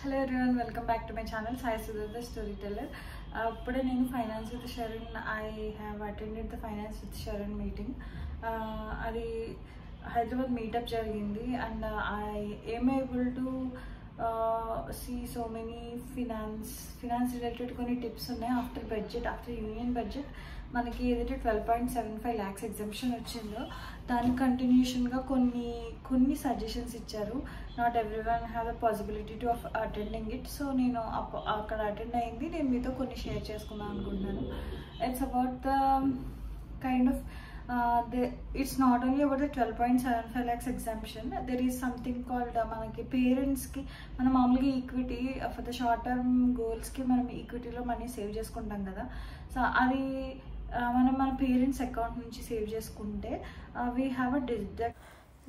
Hello everyone, welcome back to my channel Sai Sudha the Storyteller. Today in Finance with Sharon, I have attended the Finance with Sharon meeting. Adi Hyderabad meetup jarigindi and I am able to see so many finance related koni tips unnai after union budget మనకి ఏదైతే 12.75 lakhs exemption వచ్చిందో దాని కంటిన్యూషన్గా కొన్ని suggestions ఇచ్చారు. Not everyone have the possibility to attending it. So నేను అక్కడ attend అయింది, నేను మీతో కొన్ని షేర్ చేసుకుందాం అనుకుంటున్నాను. It's about the kind of it's not only about the 12.75 lakhs exemption. There is something called manaki parents ki mana maamuluga equity for the short term goals ki manam equity lo money save cheskuntam kada. So adi మనం మన parents account నుంచి save చేసుకుంటే we have a deduct.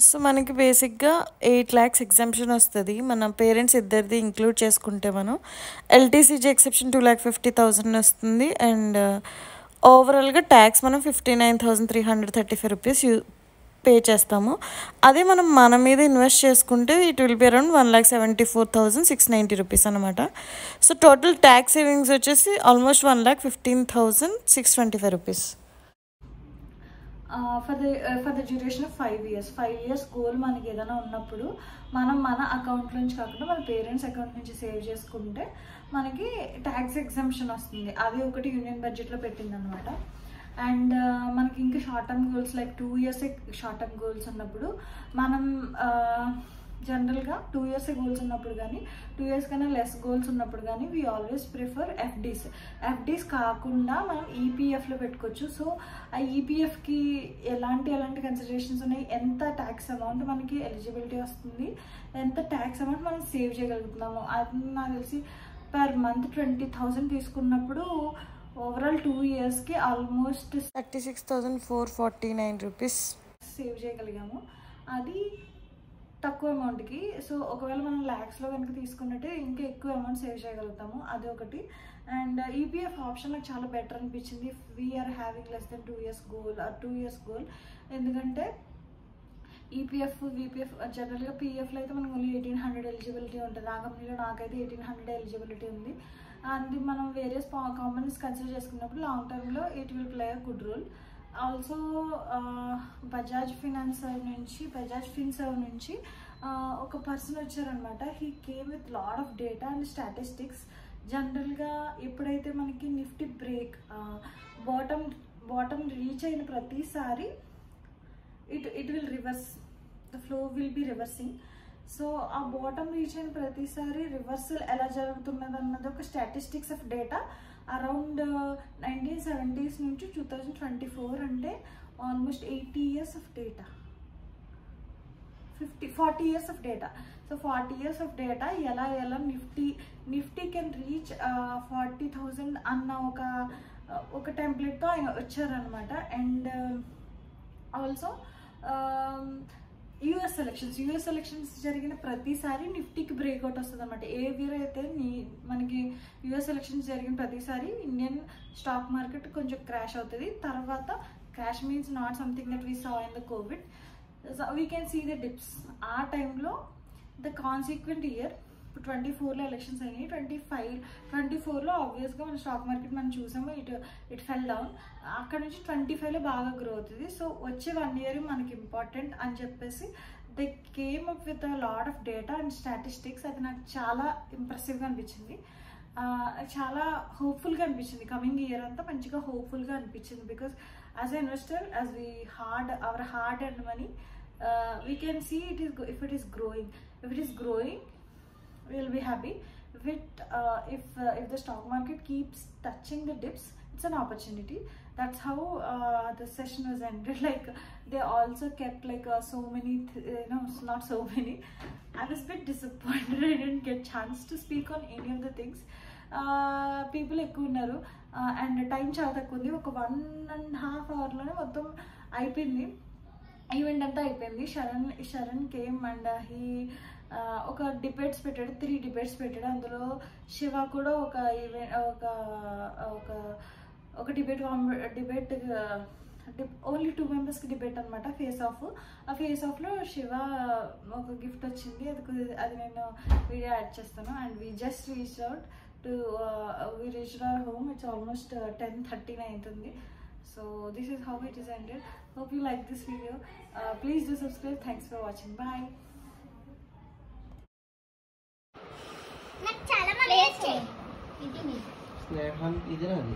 So మనకి బేసిక్గా 8 lakhs exemption వస్తుంది. మన parents ఇద్దరిది include చేసుకుంటే మనం ఎల్టీసీజీ ఎక్సెప్షన్ 2,50,000 వస్తుంది. అండ్ ఓవరాల్గా ట్యాక్స్ మనం 59,335 రూపీస్ పే చేస్తాము. అదే మనం మన మీద ఇన్వెస్ట్ చేసుకుంటే it will be around 1,74,690 rupees అనమాట. సో టోటల్ ట్యాక్స్ సేవింగ్స్ వచ్చేసి almost 1,15,625 rupees for the duration of 5 years. 5 years goal మనకి ఏదైనా ఉన్నప్పుడు మనం మన అకౌంట్ నుంచి కాకుండా మన పేరెంట్స్ అకౌంట్ నుంచి సేవ్ చేసుకుంటే మనకి ట్యాక్స్ ఎగ్జామ్షన్ వస్తుంది. అది ఒకటి యూనియన్ బడ్జెట్లో పెట్టింది అనమాట. అండ్ మనకి ఇంకా short term goals like 2 years short term goals ఉన్నప్పుడు మనం జనరల్గా 2 years గోల్స్ ఉన్నప్పుడు కానీ 2 years కన్నా లెస్ గోల్స్ ఉన్నప్పుడు కానీ వీ ఆల్వేస్ ప్రిఫర్ ఎఫ్డీస్ కాకుండా మనం ఈపీఎఫ్లో పెట్టుకోవచ్చు. సో ఆ ఈపీఎఫ్కి ఎలాంటి కన్సిడరేషన్స్ ఉన్నాయి, ఎంత ట్యాక్స్ అమౌంట్ మనకి ఎలిజిబిలిటీ వస్తుంది, ఎంత ట్యాక్స్ అమౌంట్ మనం సేవ్ చేయగలుగుతున్నాము. అది నాకు తెలిసి పర్ మంత్ 20,000 తీసుకున్నప్పుడు ఓవరాల్ 2 yearsకి ఆల్మోస్ట్ 36,449 రూపీస్ సేవ్ చేయగలిగాము. అది తక్కువ అమౌంట్కి. సో ఒకవేళ మనం ల్యాక్స్లో కనుక తీసుకున్నట్టే ఇంకా ఎక్కువ అమౌంట్ సేవ్ చేయగలుగుతాము. అది ఒకటి. అండ్ ఈపీఎఫ్ ఆప్షన్ నాకు చాలా బెటర్ అనిపించింది. We are having less than 2 years goal or 2 years goal. ఎందుకంటే ఈపీఎఫ్ వీపీఎఫ్ జనరల్గా పీఎఫ్లో అయితే మనకు ఓన్లీ 1,800 ఎలిజిబిలిటీ ఉంటుంది. ఆ కంపెనీలో నాకైతే 1,800 ఎలిజిబిలిటీ ఉంది. అది మనం వేరియస్ కాంపోనెంట్స్ కన్సిడర్ చేసుకున్నప్పుడు లాంగ్ టర్మ్లో it will play a good role. Also Bajaj Finserv నుంచి ఒక పర్సన్ వచ్చారనమాట. He came with lot of data and statistics. జనరల్గా ఎప్పుడైతే మనకి నిఫ్టీ బ్రేక్ బాటమ్ రీచ్ అయిన ప్రతిసారి it will reverse, the flow will be reversing. So ఆ బాటమ్ రీచ్ అయిన ప్రతిసారి రివర్సల్ ఎలా జరుగుతున్నది అన్నది ఒక statistics of data around 1970s నుంచి 2024 అంటే almost 80 years of data, 40 years of data. So 40 years of data ఎలా నిఫ్టీ కెన్ రీచ్ 40,000 అన్న ఒక టెంప్లెట్తో ఆయన వచ్చారనమాట. అండ్ ఆల్సో యూఎస్ ఎలక్షన్స్ జరిగిన ప్రతిసారి నిఫ్టీకి బ్రేక్అవుట్ వస్తుంది అనమాట. ఏ ఇయర్ అయితే మనకి యూఎస్ ఎలక్షన్స్ జరిగిన ప్రతిసారి ఇండియన్ స్టాక్ మార్కెట్ కొంచెం క్రాష్ అవుతుంది. తర్వాత crash means not something that we saw in the COVID. We can see the dips. ఆ టైంలో ద కాన్సిక్వెంట్ ఇయర్ 24లో ఎలక్షన్స్ అయినాయి. 24లో ఆబ్వియస్గా మన స్టాక్ మార్కెట్ మనం చూసాము, ఇట్ ఫెల్ డౌన్. అక్కడ నుంచి 25లో బాగా గ్రో అవుతుంది. సో వచ్చే 1 year మనకి ఇంపార్టెంట్ అని చెప్పేసి they came up with a lot of data and statistics. అది నాకు చాలా ఇంప్రెసివ్గా అనిపించింది, చాలా హోప్ఫుల్గా అనిపించింది. కమింగ్ ఇయర్ అంతా మంచిగా హోప్ఫుల్గా అనిపించింది. Because as a investor, as we our hard and money, we can see if it is growing we will be happy. If the stock market keeps touching the dips, it's an opportunity. That's how the session was ended. Like they also kept like so many not so many. I was a bit disappointed I didn't get chance to speak on any of the things. People ఎక్కువ ఉన్నారు and time చాలా తక్కువ ఉంది. ఒక 1.5 hourలోనే మొత్తం అయిపోయింది, event అంతా అయిపోయింది. శరణ్ కేమ్ అండ్ హీ ఒక డిబేట్స్ పెట్టాడు, 3 debates పెట్టాడు. అందులో శివ కూడా ఒక డిబేట్ ఓన్లీ 2 మెంబర్స్కి డిబేట్ అనమాట ఫేస్ ఆఫ్. ఆ ఫేస్ ఆఫ్లో శివ ఒక గిఫ్ట్ వచ్చింది, అది నేను వీడియో యాడ్ చేస్తాను. And we just reach out to we reach our home. It's almost 10:30 అవుతుంది. So this is how it is ended. Hope you like this video. Please do subscribe. Thanks for watching. Bye. నాకు చాలా మంది స్నేహం ఇది రాదు.